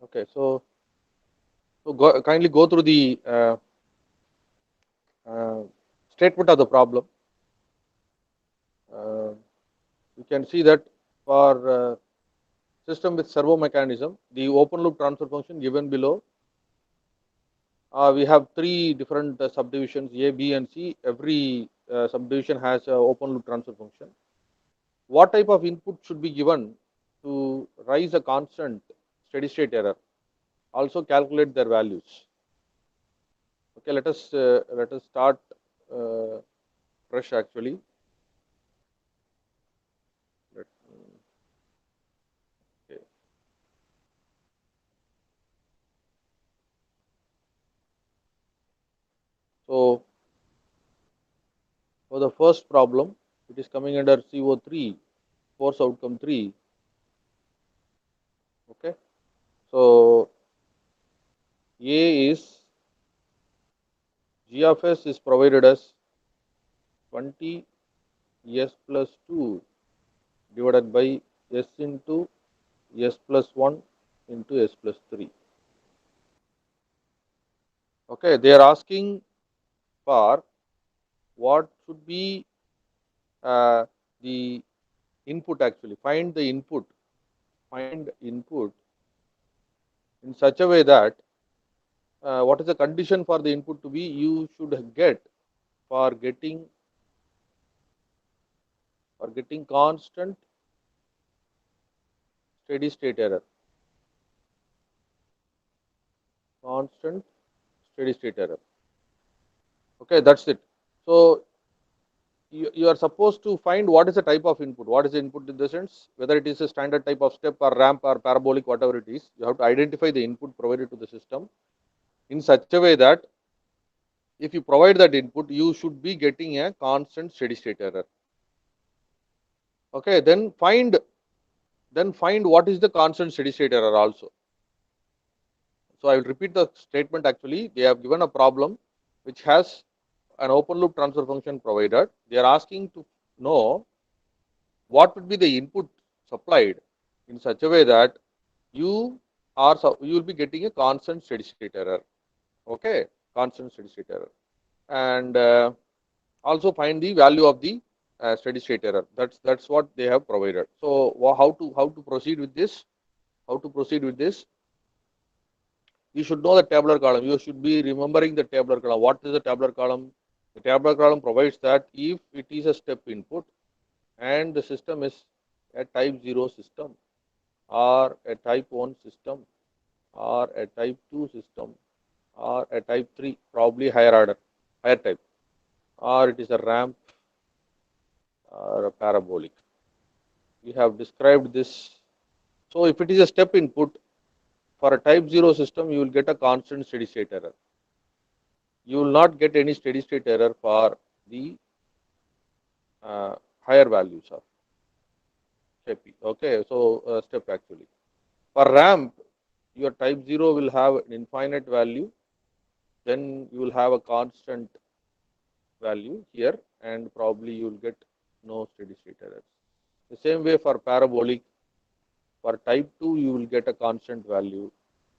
Okay, so kindly go through the uh, statement of the problem. Uh, you can see that for system with servo mechanism, the open loop transfer function given below. We have three different subdivisions A, B, and C. Every subdivision has an open loop transfer function. What type of input should be given to rise a constant steady state error? Also calculate their values. Okay, let us start uh, fresh actually. Let, okay. So for the first problem, it is coming under CO3, force outcome 3. Okay, so A is G of S is provided as 20 S plus 2 divided by S into S plus 1 into S plus 3. Okay, they are asking for what should be the input actually. Find input in such a way that what is the condition for the input to be you should get for getting constant steady state error. Constant steady state error. Okay, that's it. So you are supposed to find what is the type of input. What is the input in the sense whether it is a standard type of step or ramp or parabolic, whatever it is. You have to identify the input provided to the system in such a way that if you provide that input, you should be getting a constant steady state error. Okay, then find what is the constant steady state error also. So I will repeat the statement actually. They have given a problem which has an open loop transfer function provided. They are asking to know what would be the input supplied in such a way that you will be getting a constant steady state error. Okay, constant steady state error, and also find the value of the steady state error. That's what they have provided. So how to proceed with this? How to proceed with this? You should know the tabular column. You should be remembering the tabular column. What is the tabular column? The tabular column provides that if it is a step input and the system is a type 0 system or a type 1 system or a type 2 system or a type 3, probably higher order, higher type, or it is a ramp or a parabolic. We have described this. So if it is a step input for a type 0 system, you will get a constant steady state error. You will not get any steady state error for the higher values of step. Okay, so step actually. For ramp, your type 0 will have an infinite value, then you will have a constant value here, and probably you will get no steady state errors. The same way for parabolic, for type 2 you will get a constant value,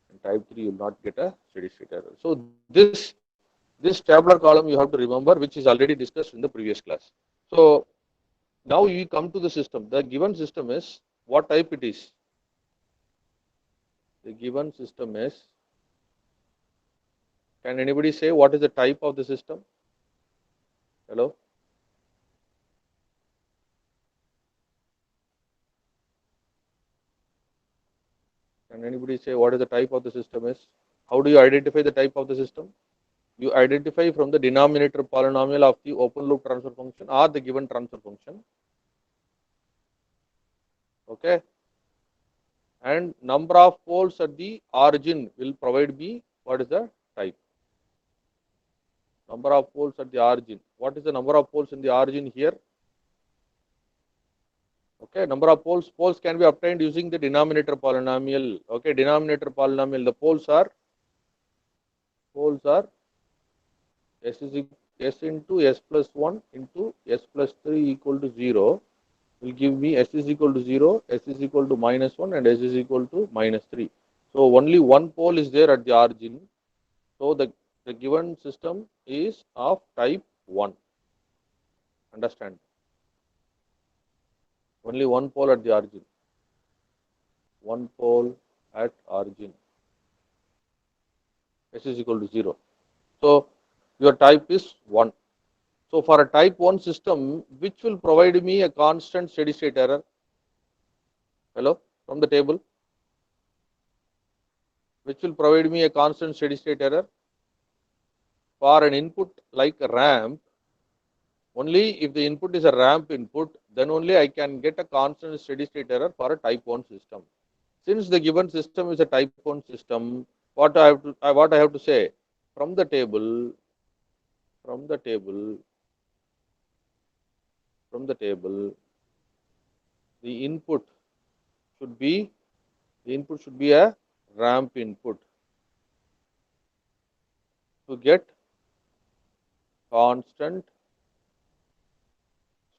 and type 3 you will not get a steady state error. So this tabular column you have to remember, which is already discussed in the previous class. So now we come to the system. The given system is what type it is. The given system is, can anybody say what is the type of the system? Hello? Can anybody say what is the type of the system is? How do you identify the type of the system? You identify from the denominator polynomial of the open loop transfer function or the given transfer function. Okay. And number of poles at the origin will provide me what is the type. Number of poles at the origin. What is the number of poles in the origin here? Okay, number of poles can be obtained using the denominator polynomial. Okay, denominator polynomial. The poles are s into s plus 1 into s plus 3 equal to 0 will give me s is equal to 0, s is equal to minus 1, and s is equal to minus 3. So only one pole is there at the origin. So the given system is of type 1. Understand? Only one pole at the origin. One pole at origin. S is equal to 0. So your type is 1. So for a type 1 system, which will provide me a constant steady state error? Hello? From the table. Which will provide me a constant steady state error? For an input like a ramp, only if the input is a ramp input, then only I can get a constant steady state error for a type 1 system. Since the given system is a type 1 system, what I have to say? From the table, from the table, from the table, the input should be a ramp input to get constant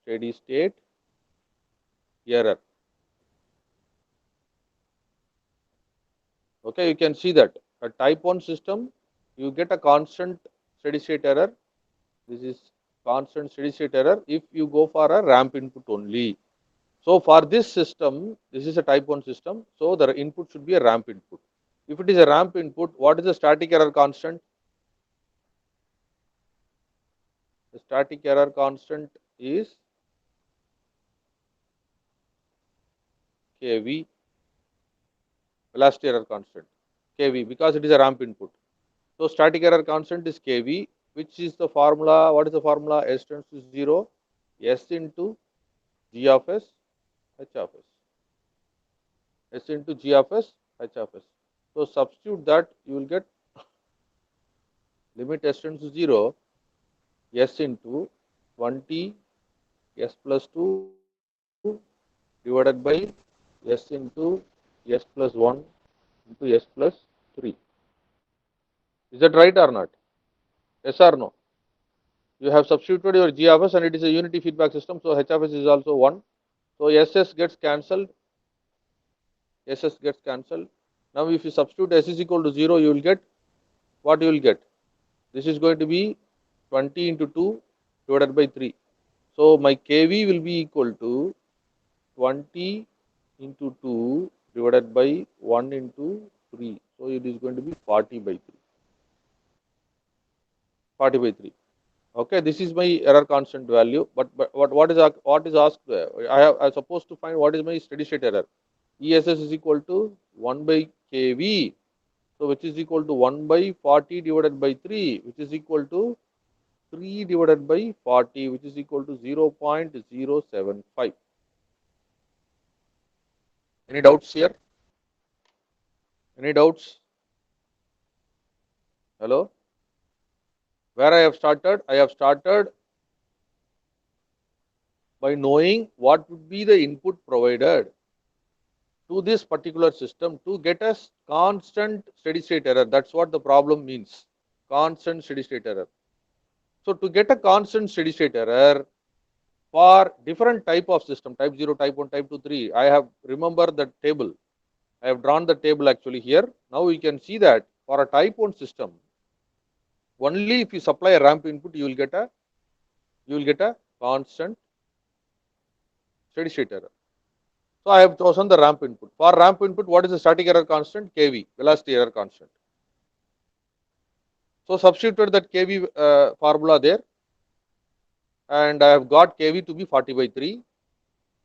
steady state error. Okay, you can see that a type 1 system, you get a constant steady state error. This is constant steady state error if you go for a ramp input only. So for this system, this is a type 1 system, so the input should be a ramp input. If it is a ramp input, what is the static error constant? The static error constant is Kv, velocity error constant, Kv, because it is a ramp input. So static error constant is Kv, which is the formula. What is the formula? S tends to 0, S into G of S, H of S. S into G of S, H of S. So substitute that, you will get limit S tends to 0, S into 20 S plus 2 divided by S into S plus 1 into S plus 3. Is that right or not? Yes or no? You have substituted your G of S and it is a unity feedback system, so H of S is also 1. So SS gets cancelled, SS gets cancelled. Now if you substitute S is equal to 0, you will get, what you will get? This is going to be 20 into 2 divided by 3. So my KV will be equal to 20 into 2 divided by 1 into 3. So it is going to be 40 by 3. 40 by 3. Okay, this is my error constant value. But what is asked? I supposed to find what is my steady state error. ESS is equal to 1 by KV. So which is equal to 1 by 40 divided by 3, which is equal to 3 divided by 40, which is equal to 0.075. Any doubts here? Any doubts? Hello? Where I have started? I have started by knowing what would be the input provided to this particular system to get a constant steady state error. That's what the problem means. Constant steady state error. So to get a constant steady state error for different type of system, type 0, type 1, type 2, 3, I have remember the table. I have drawn the table actually here. Now you can see that for a type 1 system, only if you supply a ramp input, you will get a constant steady state error. So I have chosen the ramp input. For ramp input, what is the static error constant? Kv, velocity error constant. So substituted that Kv formula there, and I have got Kv to be 40 by 3.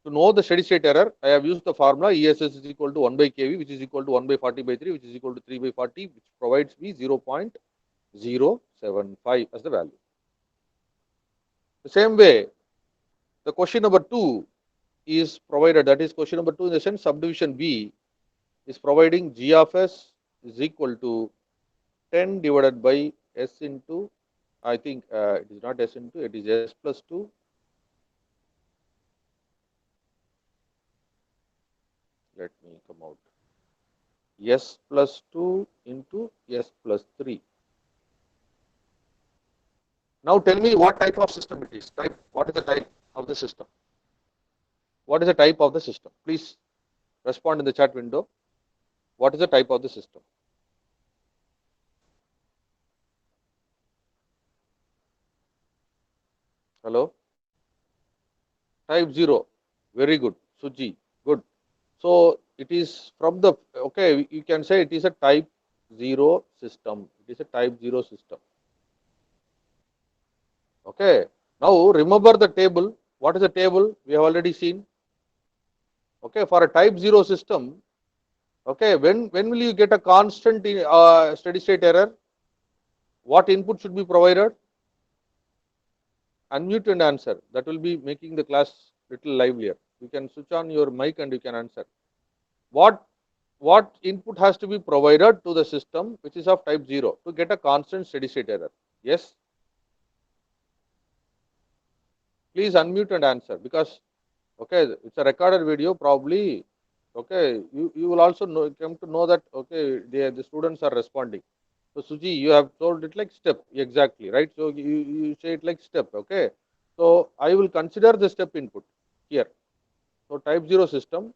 To know the steady state error, I have used the formula ESS is equal to 1 by Kv, which is equal to 1 by 40 by 3, which is equal to 3 by 40, which provides me 0.075 as the value. The same way, the question number 2 is provided, that is question number 2 in the sense subdivision B is providing G of S is equal to 10 divided by S into, I think it is not S into, it is S plus 2 let me come out, S plus 2 into S plus 3. Now tell me what type of system it is. What is the type of the system? What is the type of the system? Please respond in the chat window. What is the type of the system? Hello? Type 0. Very good. Suji. Good. So it is from the, okay, you can say it is a type 0 system. It is a type 0 system. Okay. Now remember the table. What is the table? We have already seen. Okay. For a type 0 system, okay, when will you get a constant steady state error? What input should be provided? Unmute and answer. That will be making the class little livelier. You can switch on your mic and you can answer. What input has to be provided to the system which is of type 0 to get a constant steady state error? Yes, please unmute and answer, because okay, it's a recorded video probably. Okay, you will also come to know that okay, the students are responding. So Suji, you have told it like step, exactly, right? So you say it like step. Okay, so I will consider the step input here. So type 0 system,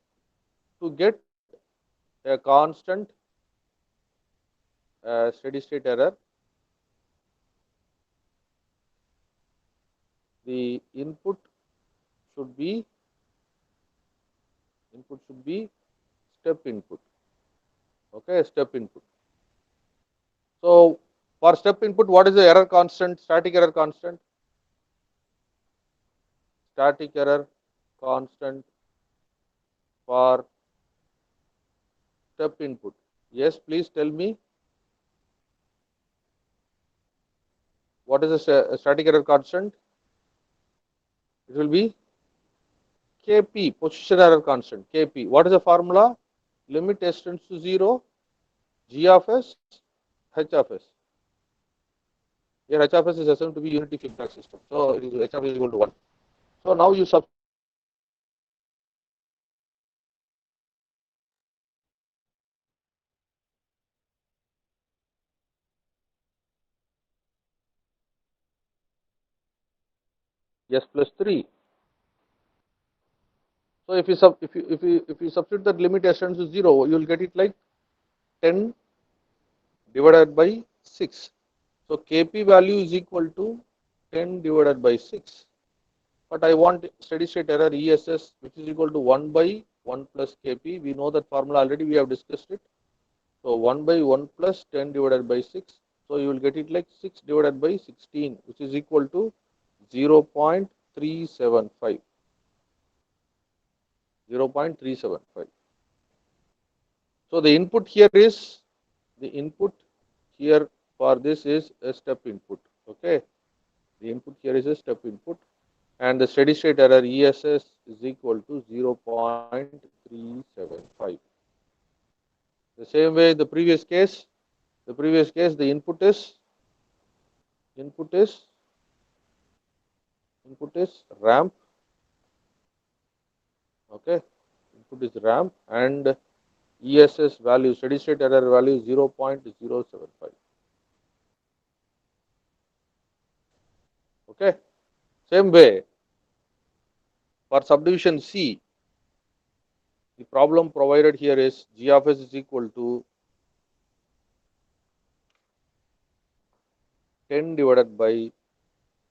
to get a constant steady state error, the should be input should be step input. Okay, step input. So for step input, what is the error constant? Static error constant. Static error constant for step input. Yes, please tell me what is the static error constant? It will be Kp, position error constant. Kp. What is the formula? Limit s tends to 0, g of s, h of s. Here h of s is assumed to be unity feedback system. So it is h of s is equal to 1. So now you substitute. S plus 3. So if you substitute that limit s tends to 0, you will get it like 10 divided by 6. So Kp value is equal to 10 divided by 6. But I want steady state error ESS, which is equal to 1 by 1 plus Kp. We know that formula already, we have discussed it. So 1 by 1 plus 10 divided by 6. So you will get it like 6 divided by 16, which is equal to 0.375. 0.375. So the input here is, the input here for this is a step input. Okay, the input here is a step input, and the steady state error ESS is equal to 0.375. The same way the previous case, the input is input is input is ramp. Okay, input is ramp, and ESS value, steady state error value is 0.075. Okay, same way for subdivision C, the problem provided here is g of s is equal to 10 divided by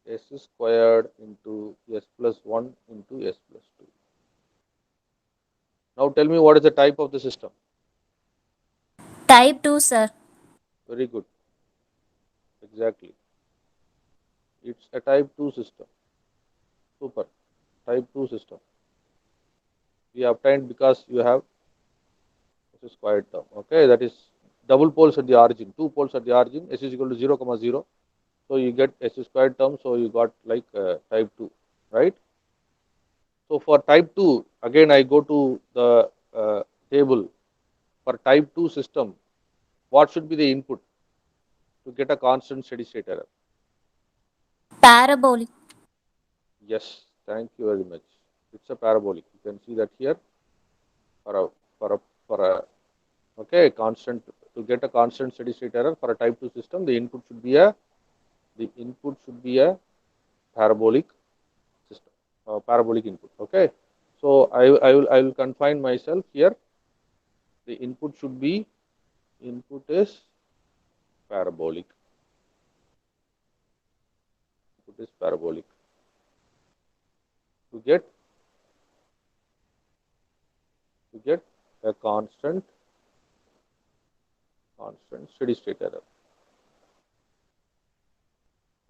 s squared into s plus 1 into s plus 2. Now tell me what is the type of the system. Type 2, sir. Very good, exactly. It's a type 2 system. Super. Type 2 system. We obtained because you have s squared term. Okay, that is double poles at the origin, two poles at the origin, s is equal to 0, comma 0. So you get s squared term, so you got like type 2, right? So for type 2, again I go to the table. For type 2 system, what should be the input to get a constant steady state error? Parabolic. Yes, thank you very much. It's a parabolic. You can see that here for a for a for a okay constant, to get a constant steady state error for a type 2 system, the input should be a parabolic system, parabolic input. Okay, so I will confine myself here. The input should be, input is parabolic. Input is parabolic. To get a constant steady state error.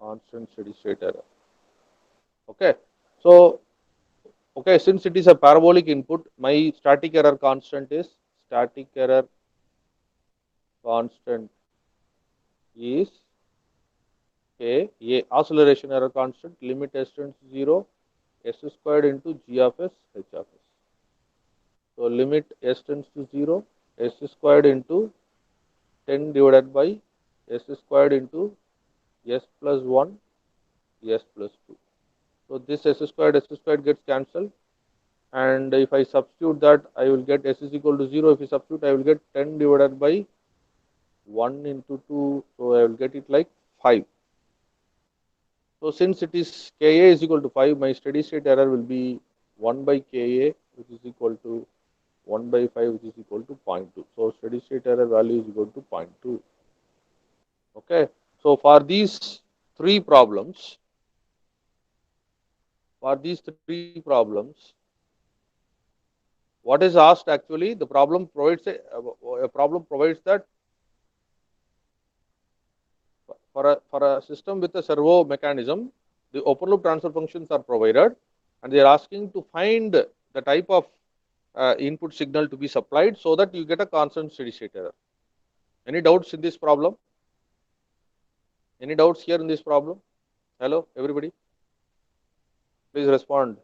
Constant steady state error. Okay. So, okay, since it is a parabolic input, my static error constant is, static error constant is a acceleration error constant, limit s tends to 0, s squared into g of s, h of s. So, limit s tends to 0, s squared into 10 divided by s squared into s plus 1, s plus 2. So, this s squared gets cancelled, and if I substitute that, I will get s is equal to 0. If I substitute, I will get 10 divided by 1 into 2, so I will get it like 5. So, since it is Ka is equal to 5, my steady state error will be 1 by Ka, which is equal to 1 by 5, which is equal to 0.2. So, steady state error value is equal to 0.2. Okay. So, for these three problems, what is asked actually, the problem provides a problem provides that for a system with a servo mechanism, the open loop transfer functions are provided, and they are asking to find the type of input signal to be supplied so that you get a constant steady state error. Any doubts in this problem? Any doubts here in this problem? Hello, everybody. Please respond.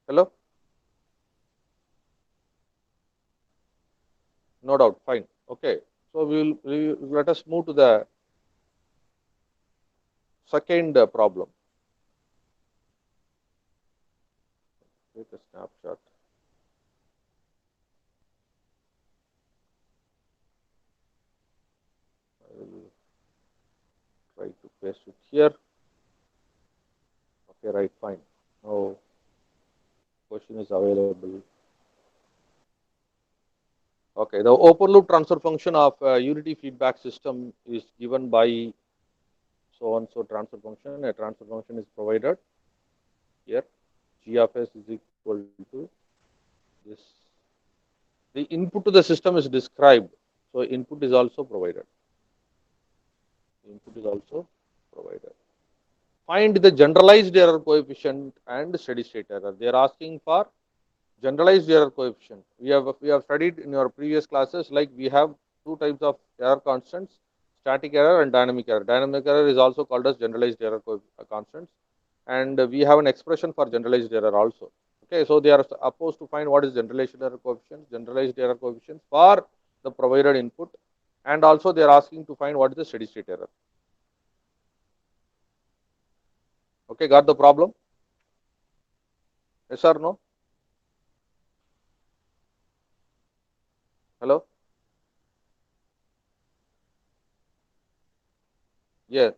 Hello? No doubt. Fine. Okay. So we will let us move to the second problem. Take a snapshot. I will try to paste it here. Okay, right, fine. Now, question is available. Okay, the open loop transfer function of unity feedback system is given by so and so transfer function. A transfer function is provided here. G of s is equal to this. The input to the system is described. So, input is also provided. Input is also provided. Find the generalized error coefficient and steady state error. They are asking for generalized error coefficient. We have studied in our previous classes, like we have two types of error constants: static error and dynamic error. Dynamic error is also called as generalized error constants, and we have an expression for generalized error also. Okay, so they are supposed to find what is generalized error coefficient, for the provided input, and also they are asking to find what is the steady state error. Okay, got the problem? Yes or no? Hello? Yeah.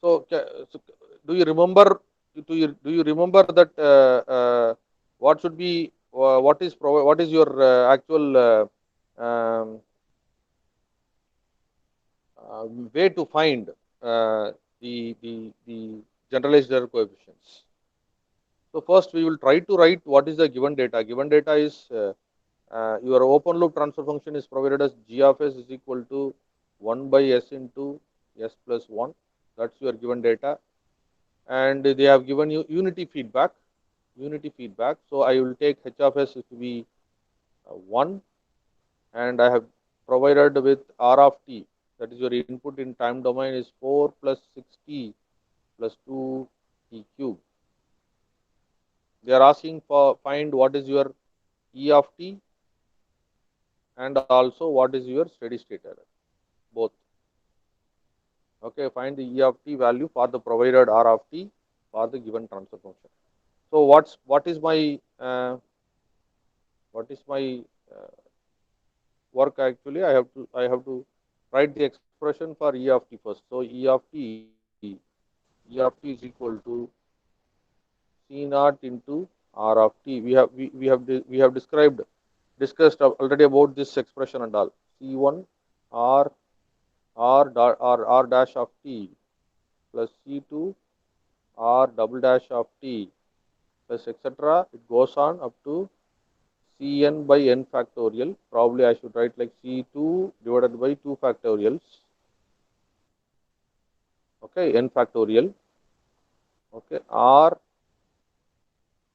So, so do you remember? Do you remember that what should be what is your actual um, way to find the generalized error coefficients? So first we will try to write what is the given data. Given data is your open loop transfer function is provided as g of s is equal to 1 by s into s plus 1. That's your given data, and they have given you unity feedback. So I will take h of s to be 1, and I have provided with r of t, that is your input in time domain, is 4 plus 6t plus 2t cube. They are asking for find what is your e of t and also what is your steady state error, both. Okay, find the e of t value for the provided r of t for the given transfer function. So what is my uh, work actually? I have to write the expression for e of t first. So e of t is equal to c naught into r of t. We have described discussed already about this expression and all. C1 r r dash of t plus C2 r double dash of t plus etc. It goes on up to Cn by n factorial. Probably I should write like C2 divided by 2 factorials. Okay, n factorial. Okay, r.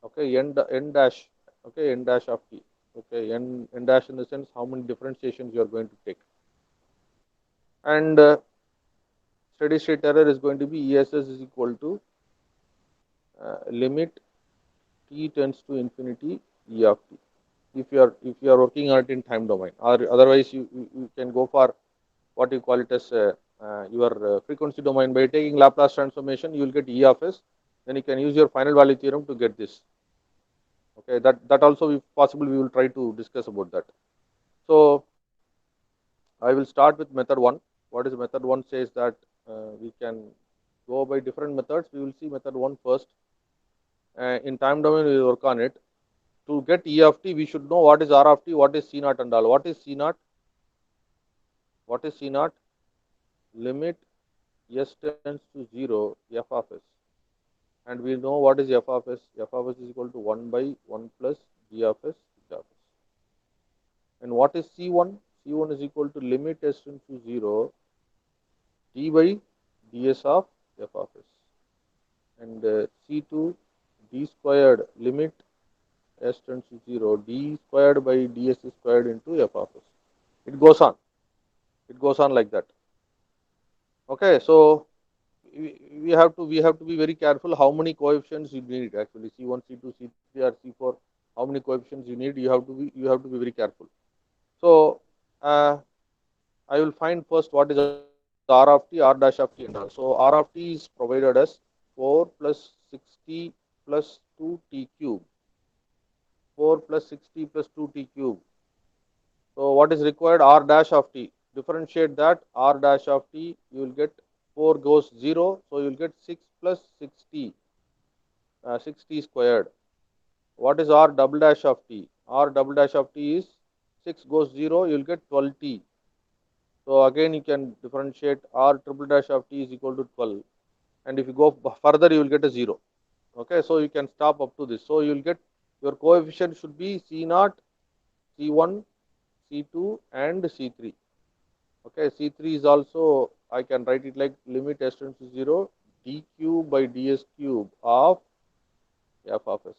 Okay, n dash. Okay, n dash of t. Okay, n dash in the sense how many differentiations you are going to take. And steady state error is going to be ESS is equal to limit t tends to infinity E of t. If you are working on it in time domain, or otherwise you can go for what you call it as your frequency domain. By taking Laplace transformation, you will get E of s. Then you can use your final value theorem to get this. Okay, that also, if possible, we will try to discuss about that. So I will start with method one. What is method one says that we can go by different methods. We will see method one first. In time domain, we will work on it. To get E of t, we should know what is R of t, what is C naught and all. What is C naught? What is C naught? Limit s tends to 0 f of s. And we know what is f of s. F of s is equal to 1 by 1 plus g of s, h of s. And what is C1? C1 is equal to limit s tends to 0 d by ds of f of s. And C2 d squared limit s tends to 0 d squared by ds squared into f of s. It goes on. It goes on like that. Okay, so we have to be very careful how many coefficients you need actually. C1, C2, C3 or C4. How many coefficients you need? You have to be very careful. So I will find first what is R of t, R dash of t and all. So R of t is provided as 4 plus 60 plus 2 t cube. 4 plus 60 plus 2 t cube. So what is required? R dash of t. Differentiate that. R dash of t, you will get 4 goes 0. So you will get 6 plus 60. 60 squared. What is R double dash of t? R double dash of t is 6 goes 0. You will get 12t. So again you can differentiate. R triple dash of t is equal to 12. And if you go further, you will get a 0. Okay, so you can stop up to this. So you will get your coefficient should be C naught, C1, C2 and C3. Okay, C3 is also, I can write it like limit s tends to 0 d cube by ds cube of f of s.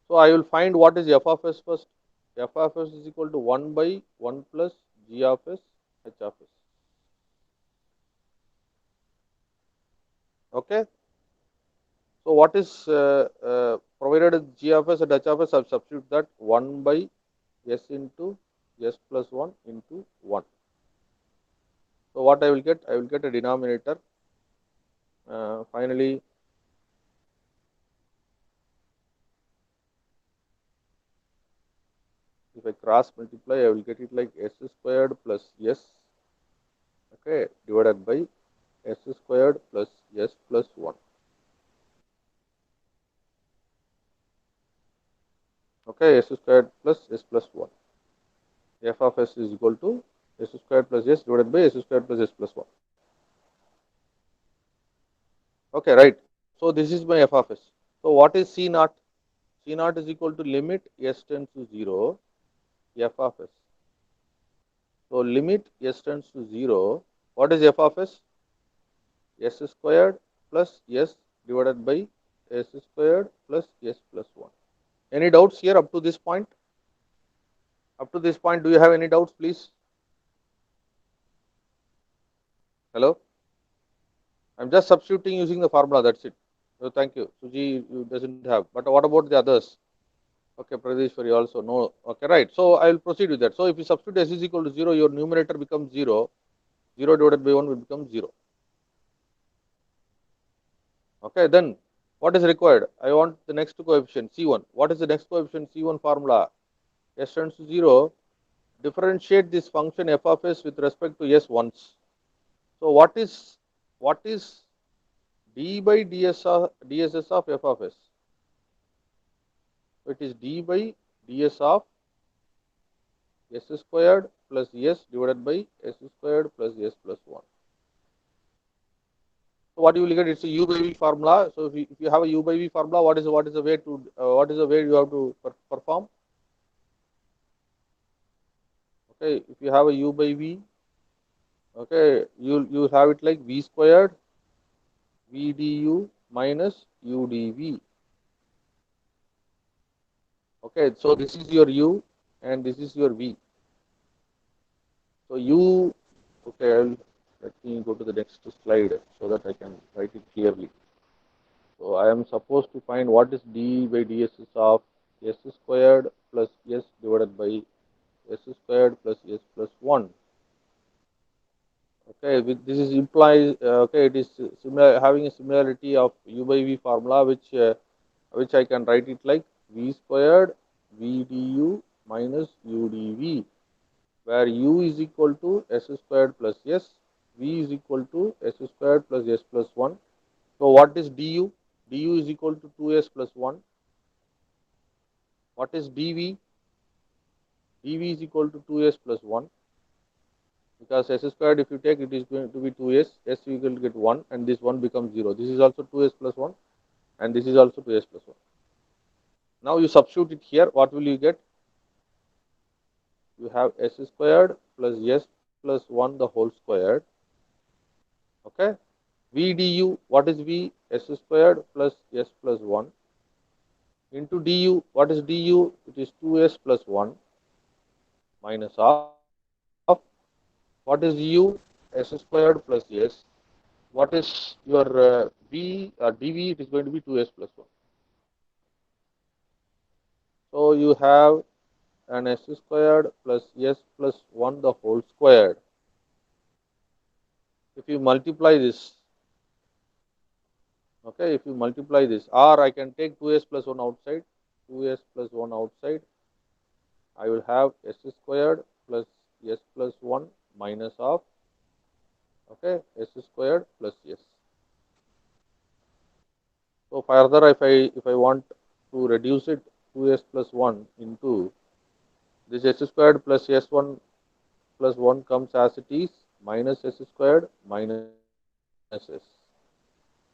So I will find what is f of s first. F of s is equal to 1 by 1 plus g of s, h of s. Okay. So what is provided g of s and h of s? I have substitute that 1 by s into s plus 1 into 1. So what I will get? I will get a denominator. Finally, if I cross multiply, I will get it like s squared plus s, okay, divided by s squared plus s plus 1. Okay, s squared plus s plus 1. F of s is equal to s squared plus s divided by s squared plus s plus 1. Okay, right. So this is my f of s. So what is C naught? C naught is equal to limit s tends to 0 f of s. So limit s tends to 0. What is f of s? S squared plus s divided by s squared plus s plus 1. Any doubts here up to this point? Up to this point, do you have any doubts, please? Hello? I'm just substituting using the formula, that's it. So thank you. Suji you doesn't have. But what about the others? Okay, Pradeshwari also. No. Okay, right. So I will proceed with that. So if you substitute s is equal to 0, your numerator becomes 0. 0 divided by 1 will become 0. Okay, then what is required? I want the next coefficient C1. What is the next coefficient C1 formula? S tends to 0. Differentiate this function f of s with respect to s once. So what is d by dss of f of s? So it is d by ds of s squared plus s divided by s squared plus s plus 1. So what you will get, it's a u by v formula. So if you have a u by v formula, what is the way to what is the way you have to perform? Okay, if you have a u by v, okay, you have it like v squared v du minus u dv. Okay, so this is your u and this is your v. So u, okay, let me go to the next slide so that I can write it clearly. So I am supposed to find what is d by ds of s squared plus s divided by s squared plus s plus 1. Okay, this is implies okay, it is similar, having a similarity of u by v formula, which I can write it like v squared v du minus u dv, where u is equal to s squared plus s, v is equal to s squared plus s plus 1. So what is du? Du is equal to 2s plus 1. What is dv? dv is equal to 2s plus 1, because s squared, if you take, it is going to be 2s, s you will get 1, and this 1 becomes 0. This is also 2s plus 1, and this is also 2s plus 1. Now you substitute it here, what will you get? You have s squared plus s plus 1 the whole squared. Okay, v du, what is v? S squared plus s plus 1 into du. What is du? It is 2s plus 1 minus of, what is u? S squared plus s. What is your v dv? It is going to be 2s plus 1. So you have an s squared plus s plus 1 the whole squared. If you multiply this, okay, if you multiply this, or I can take 2s plus 1 outside, 2s plus 1 outside, I will have s squared plus s plus 1 minus of, okay, s squared plus s. So further, if I want to reduce it, 2s plus 1 into this s squared plus s1 plus 1 comes as it is, minus s squared minus s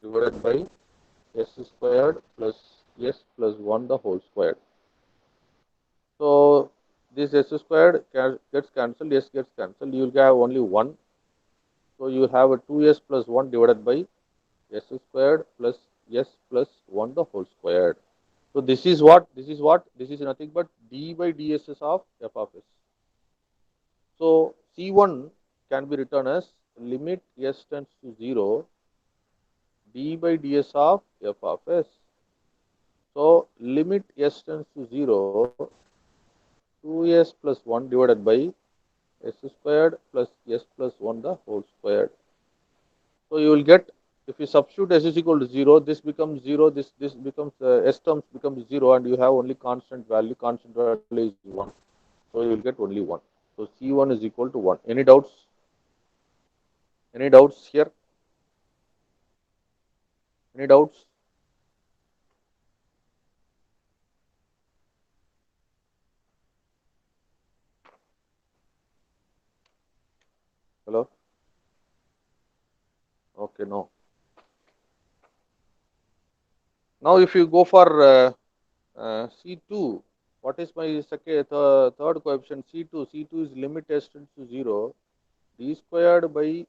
divided by s squared plus s plus 1 the whole squared. So this s squared gets cancelled, s gets cancelled, you will have only 1. So you have a 2s plus 1 divided by s squared plus s plus 1 the whole squared. So this is what, this is nothing but d by ds of f of s. So C1 can be written as limit s tends to 0 d by ds of f of s. So limit s tends to 0, 2s plus 1 divided by s squared plus s plus 1 the whole squared. So you will get, if you substitute s is equal to 0, this becomes 0, this becomes s terms becomes 0, and you have only constant value is 1. So you will get only 1. So C1 is equal to 1. Any doubts? Any doubts here? Any doubts? Hello? Okay, no. Now if you go for C2, what is my third coefficient? C2. C2 is limit s tends to 0, d squared by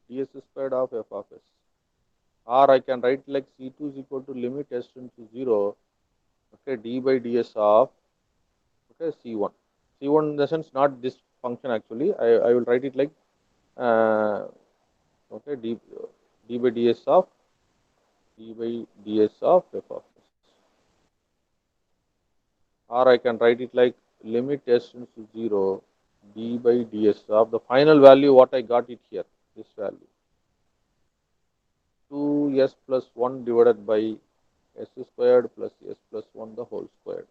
ds squared of f of s. Or I can write like C2 is equal to limit s tends to 0, okay, d by ds of, okay, C1. C1 in the sense not this function actually. I will write it like uh, okay, d by ds of f of s. Or I can write it like limit s tends to 0, d by ds of the final value, what I got it here, this value, 2s plus 1 divided by s squared plus s plus 1 the whole squared.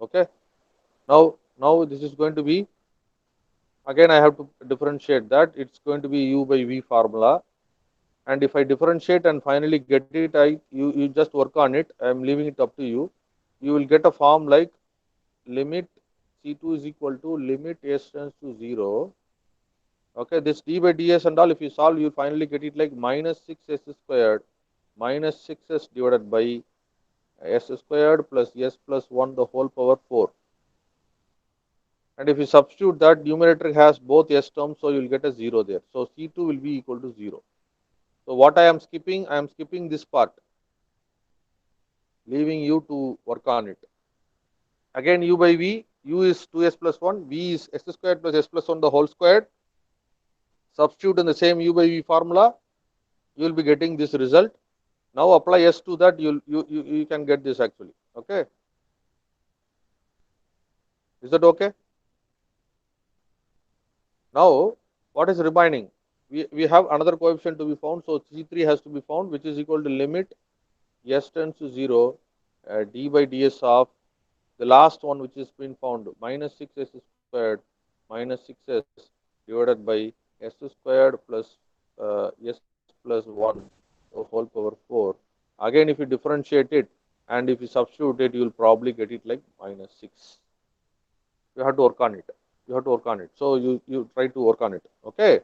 Okay, now this is going to be, again I have to differentiate that, it's going to be u by v formula, and if I differentiate and finally get it, you just work on it. I am leaving it up to you. You will get a form like limit C2 is equal to limit S tends to 0. Okay, this d by ds and all, if you solve, you finally get it like minus 6s squared minus 6s divided by s squared plus s plus 1 the whole power 4. And if you substitute that, numerator has both s terms, so you will get a 0 there. So C2 will be equal to 0. So what I am skipping this part, leaving you to work on it. Again, u by v, u is 2s plus 1, v is s squared plus s plus 1 the whole squared. Substitute in the same u by v formula, you will be getting this result. Now apply s to that, you can get this actually. Okay, is that okay? Now what is remaining? We have another coefficient to be found, so C3 has to be found, which is equal to limit s tends to 0 d by ds of the last one which is been found, minus 6s squared minus 6s divided by s squared plus s plus 1 the whole power 4. Again, if you differentiate it and if you substitute it, you will probably get it like minus 6. You have to work on it. You have to work on it. So you try to work on it. Okay.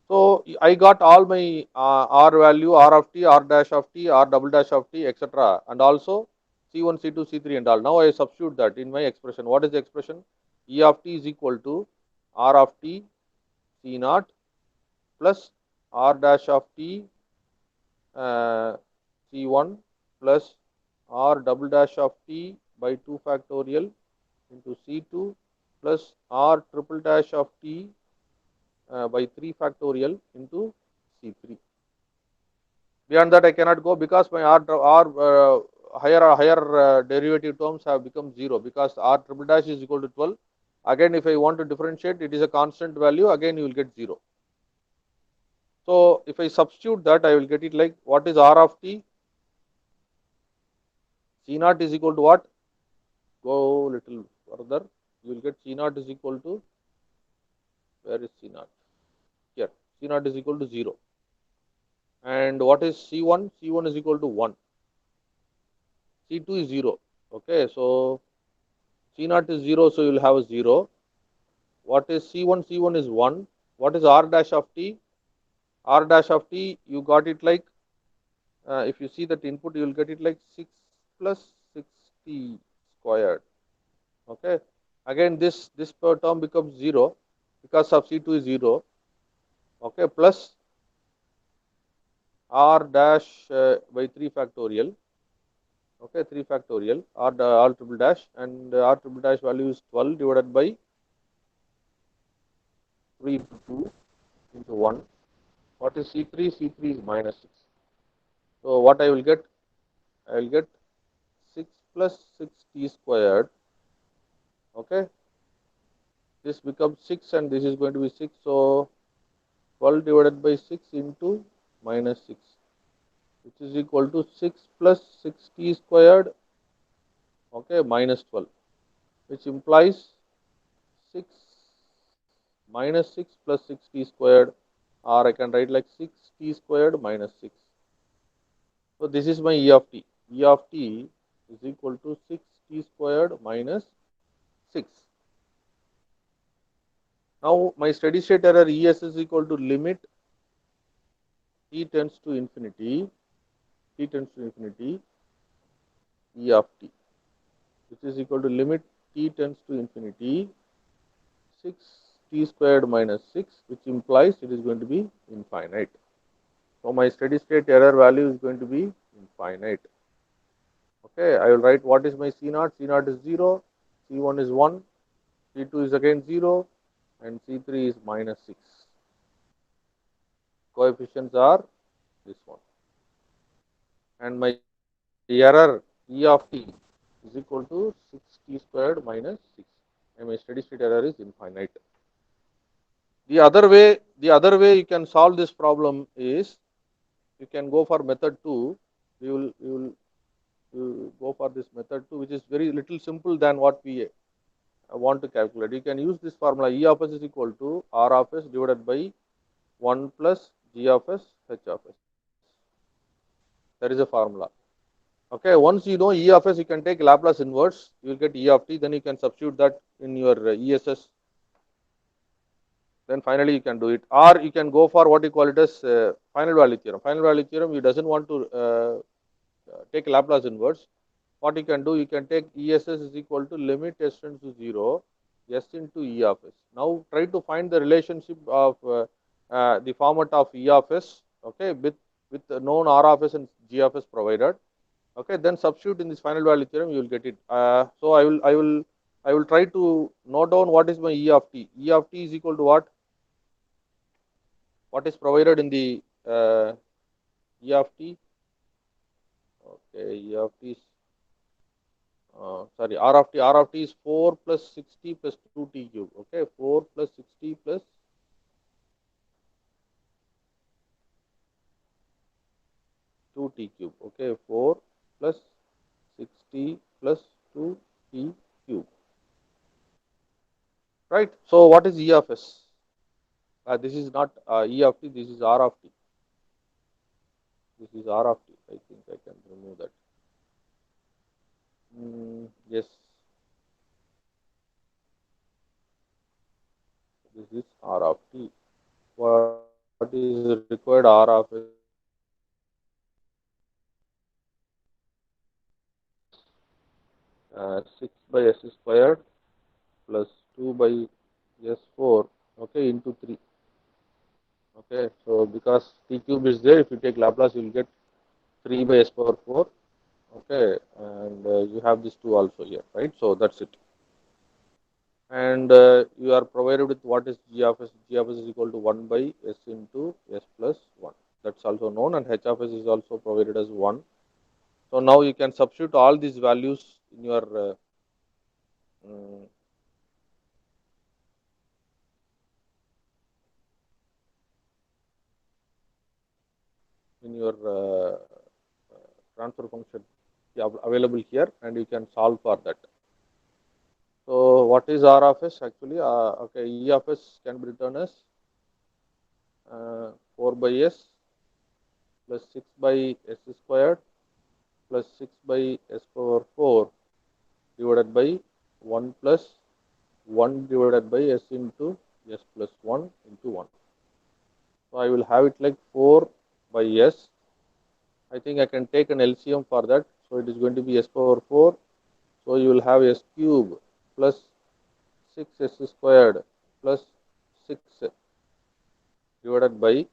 So I got all my R value, R of t, R dash of t, R double dash of t, etc. And also C1, C2, C3 and all. Now I substitute that in my expression. What is the expression? E of t is equal to R of t C naught plus R dash of t C1 plus R double dash of t by 2 factorial into C2 plus R triple dash of t by 3 factorial into C3. Beyond that, I cannot go because my higher derivative terms have become 0 because R triple dash is equal to 12. Again, if I want to differentiate, it is a constant value. Again, you will get 0. So if I substitute that, I will get it like what is R of t? C naught is equal to what? Go little further. You will get C naught is equal to, where is C naught? Here. C naught is equal to 0. And what is C1? C1 is equal to 1. C2 is 0. Okay, so C naught is 0, so you will have a 0. What is C1? C1 is 1. What is R dash of t? R dash of t, you got it like, if you see that input, you will get it like 6 plus 60 squared. Okay, again this per term becomes 0 because of C2 is 0. Okay, plus R dash by 3 factorial. Okay, 3 factorial R triple dash, and R triple dash value is 12 divided by 3 into 2 into 1. What is C3? C3 is minus 6. So what I will get? I will get 6 plus 6t squared. Okay, this becomes 6 and this is going to be 6. So 12 divided by 6 into minus 6, which is equal to 6 plus 6t squared, okay, minus 12, which implies 6 minus 6 plus 6t squared, or I can write like 6t squared minus 6. So this is my E of t. E of t is equal to 6t squared minus 6. Now my steady state error Es is equal to limit t tends to infinity, t tends to infinity, E of t, which is equal to limit t tends to infinity 6t squared minus 6, which implies it is going to be infinite. So my steady state error value is going to be infinite. Okay, I will write what is my C naught. C naught is 0, C1 is 1, C2 is again 0, and C3 is minus 6. Coefficients are this one. And my error E of t is equal to 6t squared minus 6. And my steady state error is infinite. The other way you can solve this problem is you can go for method 2. You will go for this method 2, which is very little simple than what we want to calculate. You can use this formula. E of s is equal to R of s divided by 1 plus G of s H of s. There is a formula. Okay, once you know E of S, you can take Laplace inverse, you will get E of t, then you can substitute that in your ESS, then finally you can do it. Or you can go for what you call it as final value theorem. Final value theorem, you doesn't want to take Laplace inverse. What you can do, you can take ESS is equal to limit S tends to 0, S into E of S. Now try to find the relationship of the format of E of S, okay, with the known R of S and G of S provided. Okay, then substitute in this final value theorem, you will get it. So I will try to note down what is my E of t. E of t is equal to what? What is provided in the E of t? Okay, E of t is sorry, R of t is 4 plus 60 plus 2t cube. Okay, 4 plus 60 plus 2t cube. Okay, 4 plus 60 plus 2t cube. Right. So what is E of S? This is not E of t. This is R of t. This is R of t. I think I can remove that. Yes. This is R of t. What is required R of S is 6 by S squared plus 2 by S4, okay, into 3. Okay, so because t cube is there, if you take Laplace, you will get 3 by S power 4. Okay, and you have this 2 also here, right? So that's it. And you are provided with what is G of S. G of S is equal to 1 by S into S plus 1. That's also known, and H of S is also provided as 1. So now you can substitute all these values in your mm, transfer function available here, and you can solve for that. So what is R of S actually? Okay, E of S can be written as 4 by S plus 6 by S squared plus 6 by S power 4 divided by 1 plus 1 divided by S into S plus 1 into 1. So I will have it like 4 by S. I think I can take an LCM for that. So it is going to be S power 4. So you will have S cube plus 6S squared plus 6 divided by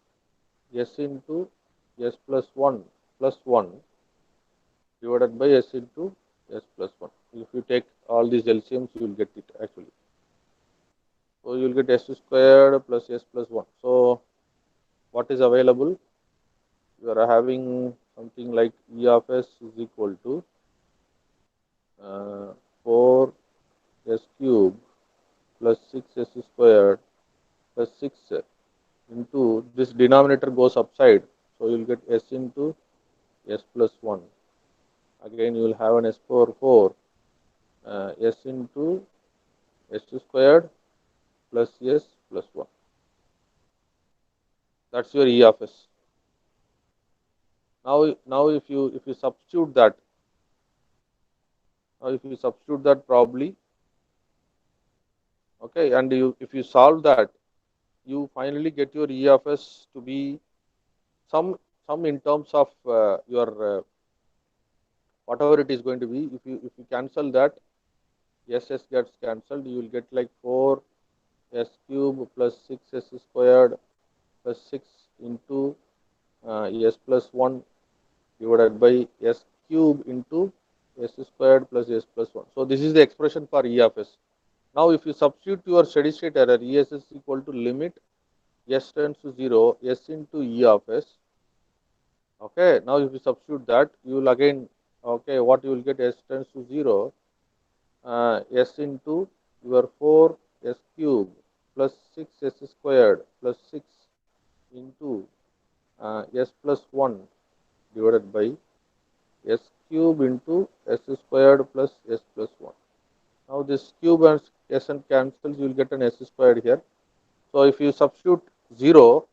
S into S plus 1 plus 1 divided by S into S plus 1. If you take all these LCMs, you will get it actually. So you will get S squared plus S plus 1. So what is available? You are having something like E of S is equal to 4 S cube plus 6 S squared plus 6 into this denominator goes upside. So you will get S into S plus 1. Again you will have an S power 4 S into S squared plus S plus 1. That's your E of S. Now if you substitute that, probably, okay, and if you solve that, you finally get your E of S to be some in terms of your whatever it is going to be. If you cancel that, S gets cancelled. You will get like 4 S cube plus 6 S squared plus 6 into S plus 1 divided by S cube into S squared plus S plus 1. So this is the expression for E of S. Now if you substitute your steady state error, ES is equal to limit S tends to 0, S into E of S. Okay, now if you substitute that, you will again, okay, what you will get, S tends to 0, S into your 4 S cube plus 6 S squared plus 6 into S plus 1 divided by S cube into S squared plus S plus 1. Now this cube and S and cancels, you will get an S squared here. So if you substitute 0,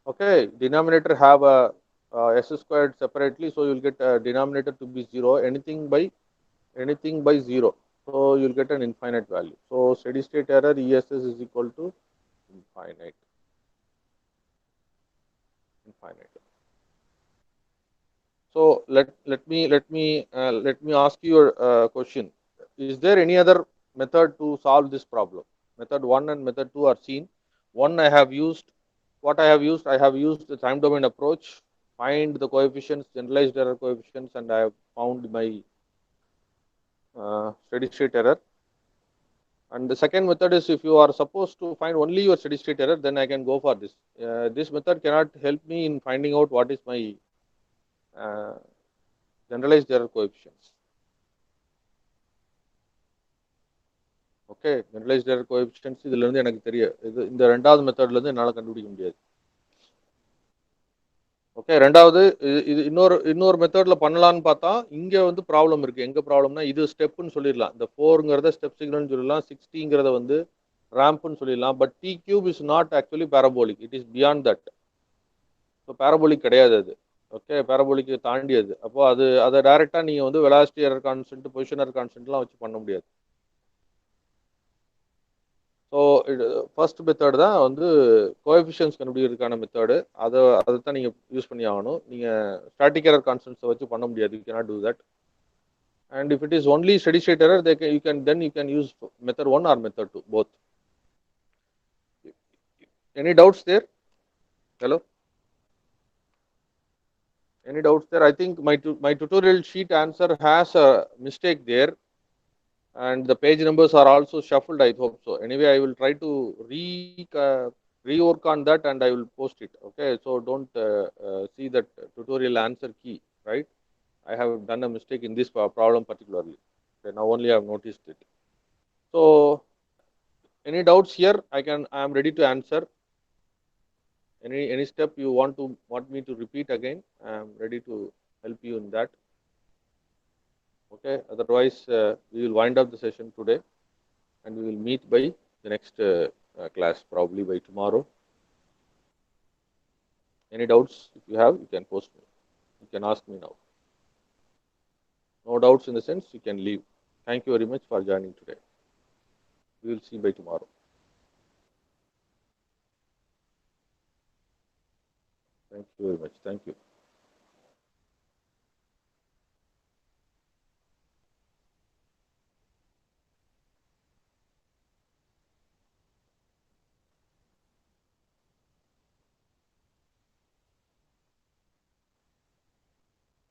okay, denominator have a s squared separately, so you'll get denominator to be 0, anything by 0. So you'll get an infinite value. So steady state error ESS is equal to infinite. So let me ask you a question. Is there any other method to solve this problem? Method 1 and method 2 are seen. One I have used. What I have used the time domain approach, find the coefficients, generalized error coefficients, and I have found my steady state error. And the second method is, if you are supposed to find only your steady state error, then I can go for this. This method cannot help me in finding out what is my uh, generalized error coefficients. Okay, generalised error coefficients இதுல இருந்து எனக்கு தெரியும். இது இந்த ரெண்டாவது மெத்தட்ல இருந்து என்னால கண்டுபிடிக்க முடியாது. ஓகே, ரெண்டாவது இது இன்னொரு மெத்தட்ல பண்ணலாம்னு பார்த்தா இங்க வந்து ப்ராப்ளம் இருக்கு. எங்க ப்ராப்ளம்னா, இது ஸ்டெப்னு சொல்லிடலாம். இந்த 4ங்கிறத ஸ்டெப் சிக்னல்னு சொல்லலாம், 60ங்கிறத வந்து ரேம்ப்னு சொல்லிடலாம். But T cube is not actually parabolic, it is beyond that. So parabolic கிடையாது அது. ஓகே, பேரபோலிக் தாண்டி அது. அப்போ அதை டைரக்டா நீங்க வந்து velocity error constant, position error கான்ஸ்டன்ட்லாம் வச்சு பண்ண முடியாது. ஸோ ஃபர்ஸ்ட் மெத்தட் தான் வந்து கோஎஃபிஷியன்ஸ் கண்டுபிடிக்கிறதுக்கான மெத்தடு. அதை தான் நீங்கள் யூஸ் பண்ணி ஆகணும். நீங்கள் ஸ்டாட்டிக் எரர் கான்ஸ்டன்ட்ஸை வச்சு பண்ண முடியாது. You cannot do that. And if it is only steady state error, you can use method 1 or method 2, both. Any doubts there? Hello, any doubts there? I think my tutorial sheet answer has a mistake there, and the page numbers are also shuffled. I hope so. Anyway, I will try to rework on that and I will post it. Okay, so don't see that tutorial answer key, right? I have done a mistake in this problem particularly. Okay, now only I have noticed it. So any doubts here? I am ready to answer. Any step you want me to repeat again, I am ready to help you in that. Okay, otherwise we will wind up the session today and we will meet by the next class, probably by tomorrow. Any doubts if you have, you can post me, you can ask me now. No doubts in the sense, you can leave. Thank you very much for joining today. We will see by tomorrow. Thank you very much. Thank you.